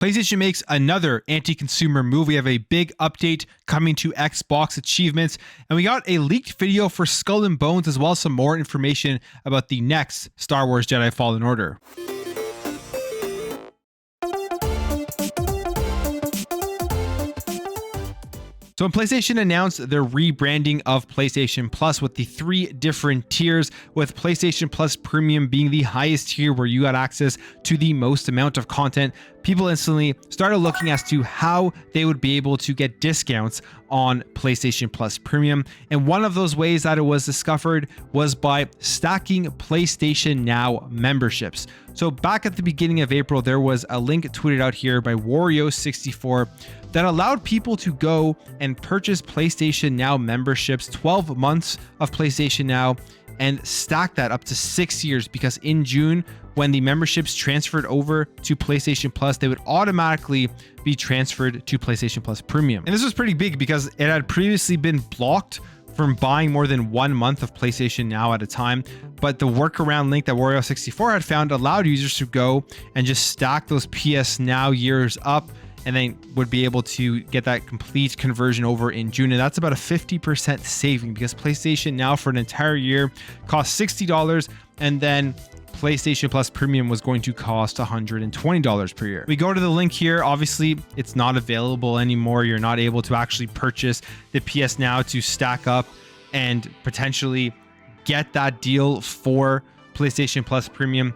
PlayStation makes another anti-consumer move. We have a big update coming to Xbox achievements, and we got a leaked video for Skull and Bones, as well as some more information about the next Star Wars Jedi Fallen Order. So when PlayStation announced their rebranding of PlayStation Plus with the 3 different tiers, with PlayStation Plus Premium being the highest tier where you got access to the most amount of content, people instantly started looking as to how they would be able to get discounts on PlayStation Plus Premium. And one of those ways that it was discovered was by stacking PlayStation Now memberships. So back at the beginning of April, there was a link tweeted out here by Wario64 that allowed people to go and purchase PlayStation Now memberships, 12 months of PlayStation Now, and stack that up to 6 years, because in June, when the memberships transferred over to PlayStation Plus, they would automatically be transferred to PlayStation Plus Premium. And this was pretty big because it had previously been blocked from buying more than 1 month of PlayStation Now at a time. But the workaround link that Wario64 had found allowed users to go and just stack those PS Now years up, and then would be able to get that complete conversion over in June. And that's about a 50% saving, because PlayStation Now for an entire year costs $60, and then PlayStation Plus Premium was going to cost $120 per year. We go to the link here. Obviously, it's not available anymore. You're not able to actually purchase the PS Now to stack up and potentially get that deal for PlayStation Plus Premium.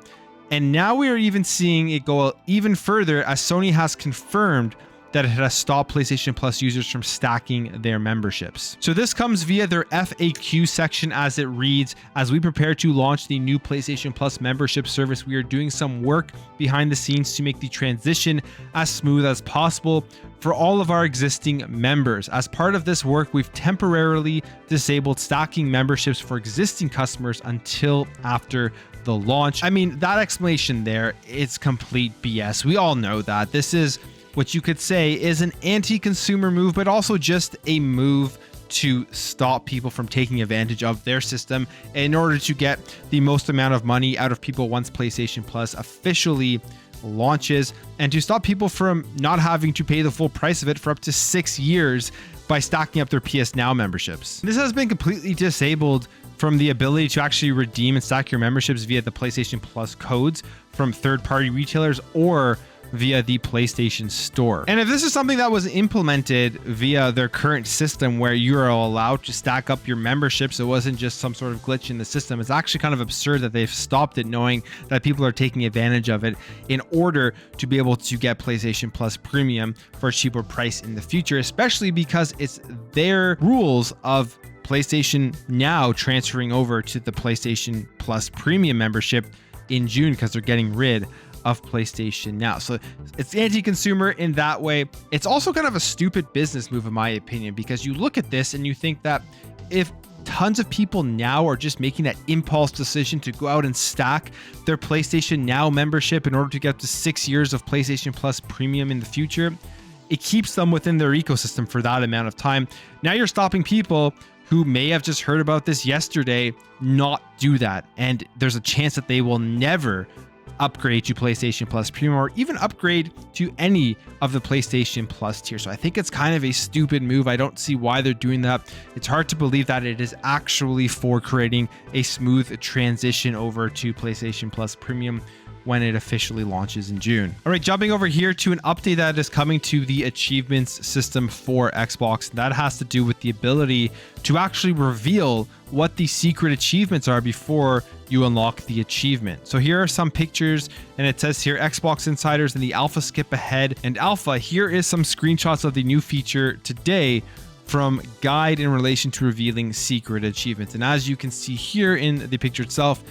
And now we are even seeing it go even further, as Sony has confirmed that it has stopped PlayStation Plus users from stacking their memberships. So this comes via their FAQ section, as it reads: as we prepare to launch the new PlayStation Plus membership service, we are doing some work behind the scenes to make the transition as smooth as possible for all of our existing members. As part of this work, we've temporarily disabled stacking memberships for existing customers until after the launch. I mean, that explanation there, it's complete BS. We all know that. This is what you could say is an anti-consumer move, but also just a move to stop people from taking advantage of their system in order to get the most amount of money out of people once PlayStation Plus officially launches, and to stop people from not having to pay the full price of it for up to 6 years by stacking up their PS Now memberships. This has been completely disabled from the ability to actually redeem and stack your memberships via the PlayStation Plus codes from third-party retailers or via the PlayStation Store. And if this is something that was implemented via their current system where you are allowed to stack up your memberships, it wasn't just some sort of glitch in the system. It's actually kind of absurd that they've stopped it, knowing that people are taking advantage of it in order to be able to get PlayStation Plus Premium for a cheaper price in the future, especially because it's their rules of PlayStation Now transferring over to the PlayStation Plus Premium membership in June, because they're getting rid of PlayStation Now. So it's anti-consumer in that way. It's also kind of a stupid business move, in my opinion, because you look at this and you think that if tons of people now are just making that impulse decision to go out and stack their PlayStation Now membership in order to get up to 6 years of PlayStation Plus Premium in the future, it keeps them within their ecosystem for that amount of time. Now you're stopping people who may have just heard about this yesterday not do that, and there's a chance that they will never upgrade to PlayStation Plus Premium or even upgrade to any of the PlayStation Plus tier. So I think it's kind of a stupid move. I don't see why they're doing that. It's hard to believe that it is actually for creating a smooth transition over to PlayStation Plus Premium when it officially launches in June. All right, jumping over here to an update that is coming to the achievements system for Xbox. That has to do with the ability to actually reveal what the secret achievements are before you unlock the achievement. So here are some pictures, and it says here, Xbox insiders in the alpha skip ahead. And alpha, here is some screenshots of the new feature today from guide in relation to revealing secret achievements. And as you can see here in the picture itself,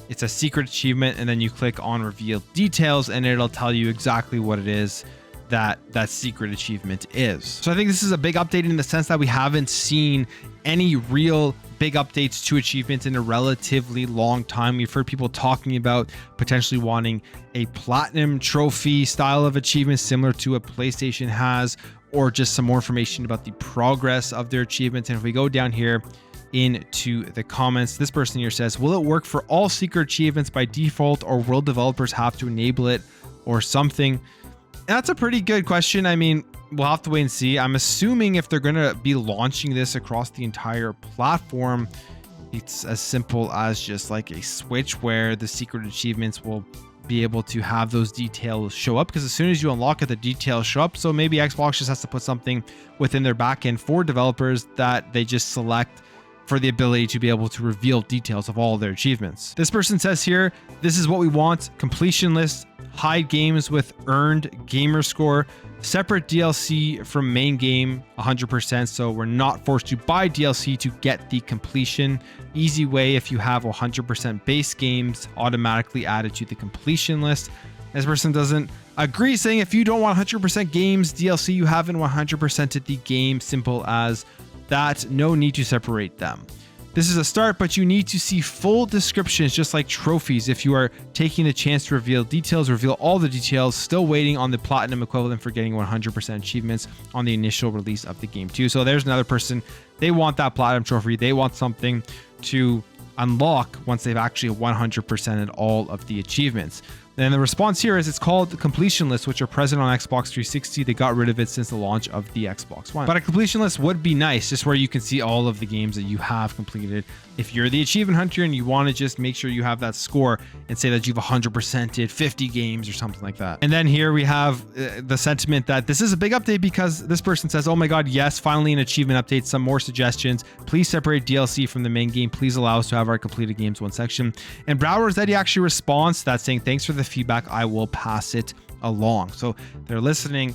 it's a secret achievement, and then you click on reveal details and it'll tell you exactly what it is that secret achievement is. So I think this is a big update in the sense that we haven't seen any real big updates to achievements in a relatively long time. We've heard people talking about potentially wanting a platinum trophy style of achievement similar to what PlayStation has, or just some more information about the progress of their achievements. And if we go down here into the comments, this person here says, will it work for all secret achievements by default, or will developers have to enable it or something? That's a pretty good question. I mean, we'll have to wait and see. I'm assuming if they're going to be launching this across the entire platform, it's as simple as just like a switch where the secret achievements will be able to have those details show up, because as soon as you unlock it, the details show up. So maybe Xbox just has to put something within their backend for developers that they just select for the ability to be able to reveal details of all their achievements. This person says here, this is what we want: completion list, hide games with earned gamer score, separate DLC from main game 100%, so we're not forced to buy DLC to get the completion. Easy way if you have 100% base games automatically added to the completion list. This person doesn't agree, saying if you don't want 100% games DLC, you haven't 100%ed the game. Simple as that, no need to separate them. This is a start, but you need to see full descriptions, just like trophies. If you are taking the chance to reveal details, reveal all the details. Still waiting on the platinum equivalent for getting 100% achievements on the initial release of the game too. So there's another person. They want that platinum trophy. They want something to unlock once they've actually 100%ed all of the achievements. Then the response here is it's called the completion list, which are present on Xbox 360. They got rid of it since the launch of the Xbox One. But a completion list would be nice, just where you can see all of the games that you have completed. If you're the achievement hunter and you want to just make sure you have that score and say that you've 100%ed 50 games or something like that. And then here we have the sentiment that this is a big update, because this person says, oh my God, yes, finally an achievement update, some more suggestions. Please separate DLC from the main game. Please allow us to have our completed games one section. And Brower Rossetti actually responds to that, saying, thanks for the feedback, I will pass it along. So they're listening.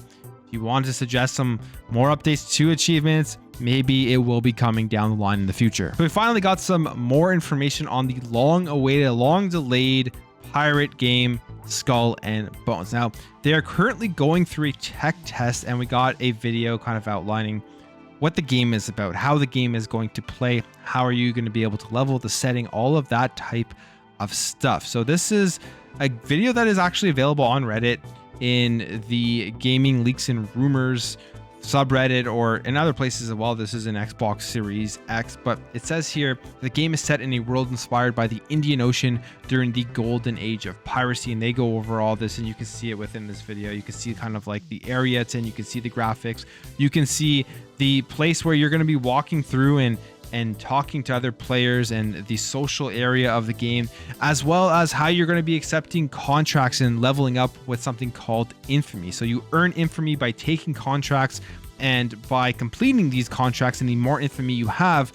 If you want to suggest some more updates to achievements, maybe it will be coming down the line in the future. But we finally got some more information on the long-awaited, long-delayed pirate game Skull and Bones. Now, they are currently going through a tech test, and we got a video kind of outlining what the game is about, how the game is going to play, how are you going to be able to level the setting, all of that type of stuff. So this is a video that is actually available on Reddit, in the Gaming Leaks and Rumors subreddit, or in other places as well. This is an Xbox Series X, but it says here the game is set in a world inspired by the Indian Ocean during the golden age of piracy, and they go over all this, and you can see it within this video. You can see kind of like the area it's in, you can see the graphics, you can see the place where you're going to be walking through and talking to other players, and the social area of the game, as well as how you're going to be accepting contracts and leveling up with something called infamy. So you earn infamy by taking contracts, and by completing these contracts, and the more infamy you have,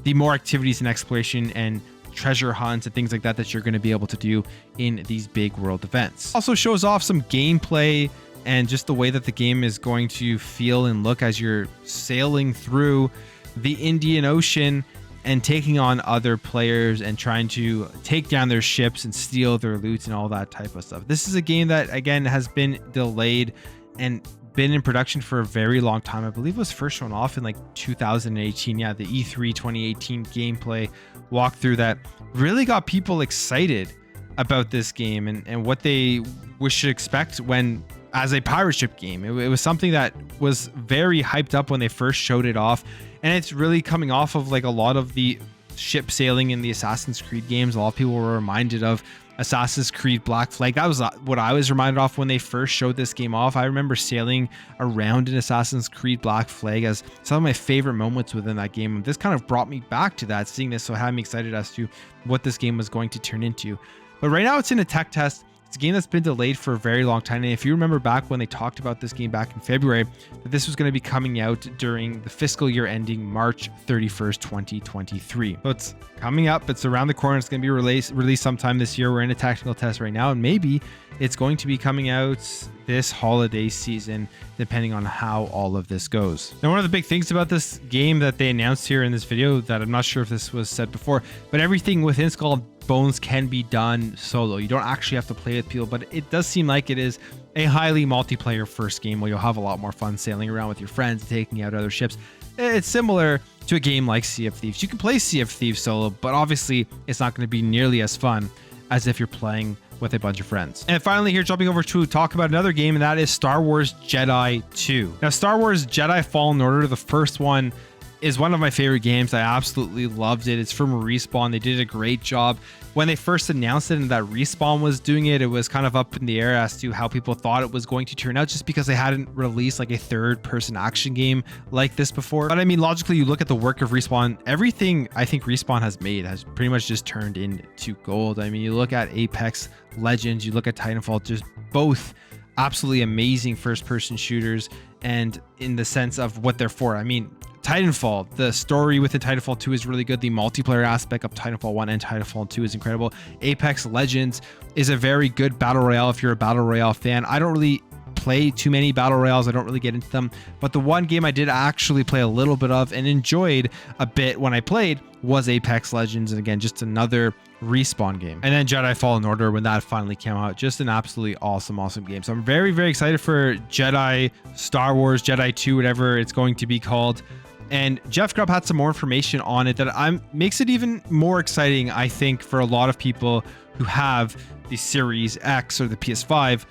the more activities and exploration and treasure hunts and things like that you're going to be able to do in these big world events. Also shows off some gameplay and just the way that the game is going to feel and look as you're sailing through the Indian Ocean and taking on other players and trying to take down their ships and steal their loot and all that type of stuff. This is a game that, again, has been delayed and been in production for a very long time. I believe it was first shown off in like 2018. Yeah, the E3 2018 gameplay walkthrough that really got people excited about this game and what they should expect when as a pirate ship game. It was something that was very hyped up when they first showed it off, and it's really coming off of like a lot of the ship sailing in the Assassin's Creed games. A lot of people were reminded of Assassin's Creed Black Flag. That was what I was reminded of when they first showed this game off. I remember sailing around in Assassin's Creed Black Flag as some of my favorite moments within that game. And this kind of brought me back to that, seeing this, so it had me excited as to what this game was going to turn into. But right now it's in a tech test. It's a game that's been delayed for a very long time. And if you remember back when they talked about this game back in February, that this was going to be coming out during the fiscal year ending March 31st, 2023. So it's coming up. It's around the corner. It's going to be released sometime this year. We're in a technical test right now, and maybe it's going to be coming out this holiday season, depending on how all of this goes. Now, one of the big things about this game that they announced here in this video, that I'm not sure if this was said before, but everything within Skull and Bones can be done solo. You don't actually have to play with people, but it does seem like it is a highly multiplayer first game where you'll have a lot more fun sailing around with your friends and taking out other ships. It's similar to a game like Sea of Thieves. You can play Sea of Thieves solo, but obviously it's not going to be nearly as fun as if you're playing with a bunch of friends. And finally here, jumping over to talk about another game, and that is Star Wars Jedi 2. Now, Star Wars Jedi Fallen Order, the first one, is one of my favorite games. I absolutely loved it. It's from Respawn. They did a great job. When they first announced it and that Respawn was doing it, it was kind of up in the air as to how people thought it was going to turn out, just because they hadn't released like a third-person action game like this before. But I mean, logically, you look at the work of Respawn, everything I think Respawn has made has pretty much just turned into gold. I mean, you look at Apex Legends, you look at Titanfall, just both absolutely amazing first-person shooters, and in the sense of what they're for. I mean, Titanfall, the story within Titanfall 2 is really good. The multiplayer aspect of Titanfall 1 and Titanfall 2 is incredible. Apex Legends is a very good battle royale if you're a battle royale fan. I don't really play too many battle royales. I don't really get into them, but the one game I did actually play a little bit of and enjoyed a bit when I played was Apex Legends. And again, just another Respawn game. And then Jedi Fallen Order, when that finally came out, just an absolutely awesome game. So I'm very excited for Jedi, Star Wars, Jedi 2, whatever it's going to be called. And Jeff Grubb had some more information on it that makes it even more exciting, I think, for a lot of people who have the Series X or the PS5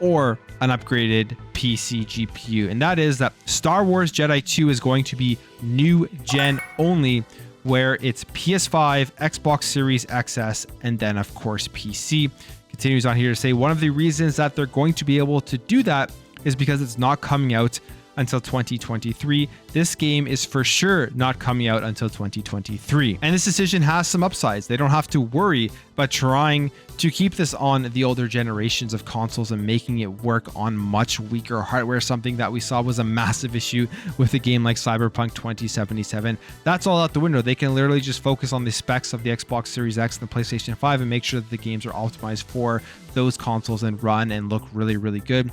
or an upgraded PC GPU. And that is that Star Wars Jedi 2 is going to be new gen only, where it's PS5, Xbox Series XS, and then of course PC. Continues on here to say one of the reasons that they're going to be able to do that is because it's not coming out until 2023. This game is for sure not coming out until 2023. And this decision has some upsides. They don't have to worry about trying to keep this on the older generations of consoles and making it work on much weaker hardware, something that we saw was a massive issue with a game like Cyberpunk 2077. That's all out the window. They can literally just focus on the specs of the Xbox Series X and the PlayStation 5 and make sure that the games are optimized for those consoles and run and look really good.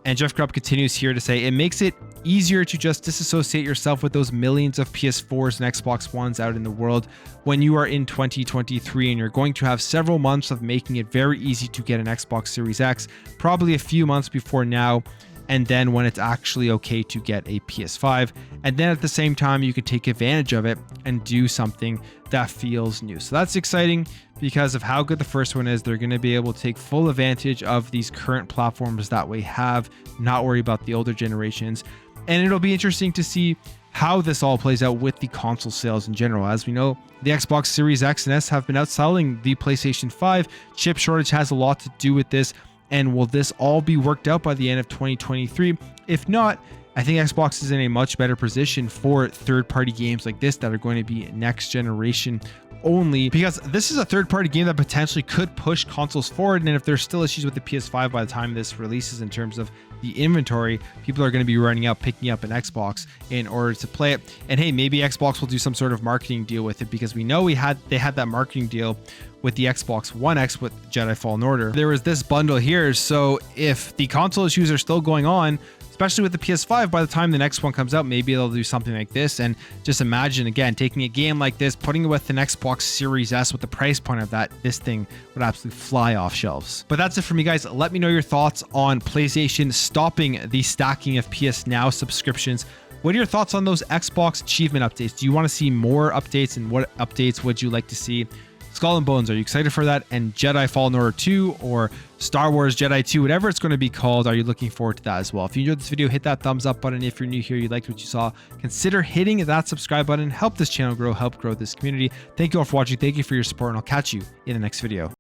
And Jeff Grubb continues here to say, it makes it easier to just disassociate yourself with those millions of PS4s and Xbox Ones out in the world when you are in 2023 and you're going to have several months of making it very easy to get an Xbox Series X, probably a few months before now, and then when it's actually okay to get a PS5. And then at the same time, you can take advantage of it and do something that feels new. So that's exciting because of how good the first one is. They're going to be able to take full advantage of these current platforms that we have, not worry about the older generations. And it'll be interesting to see how this all plays out with the console sales in general. As we know, the Xbox Series X and S have been outselling the PlayStation 5. Chip shortage has a lot to do with this. And will this all be worked out by the end of 2023? If not, I think Xbox is in a much better position for third-party games like this that are going to be next generation only, because this is a third-party game that potentially could push consoles forward. And if there's still issues with the PS5 by the time this releases in terms of the inventory, people are going to be running out, picking up an Xbox in order to play it. And hey, maybe Xbox will do some sort of marketing deal with it, because we know they had that marketing deal with the Xbox One X with Jedi Fallen Order. There was this bundle here, so if the console issues are still going on, especially with the PS5, by the time the next one comes out, maybe they'll do something like this. And just imagine, again, taking a game like this, putting it with an Xbox Series S with the price point of that, this thing would absolutely fly off shelves. But that's it for me, guys. Let me know your thoughts on PlayStation stopping the stacking of PS Now subscriptions. What are your thoughts on those Xbox achievement updates? Do you want to see more updates, and what updates would you like to see? Skull and Bones, are you excited for that? And Jedi Fallen Order 2 or Star Wars Jedi 2, whatever it's going to be called, are you looking forward to that as well? If you enjoyed this video, hit that thumbs up button. If you're new here, you liked what you saw, consider hitting that subscribe button. Help this channel grow, help grow this community. Thank you all for watching. Thank you for your support, and I'll catch you in the next video.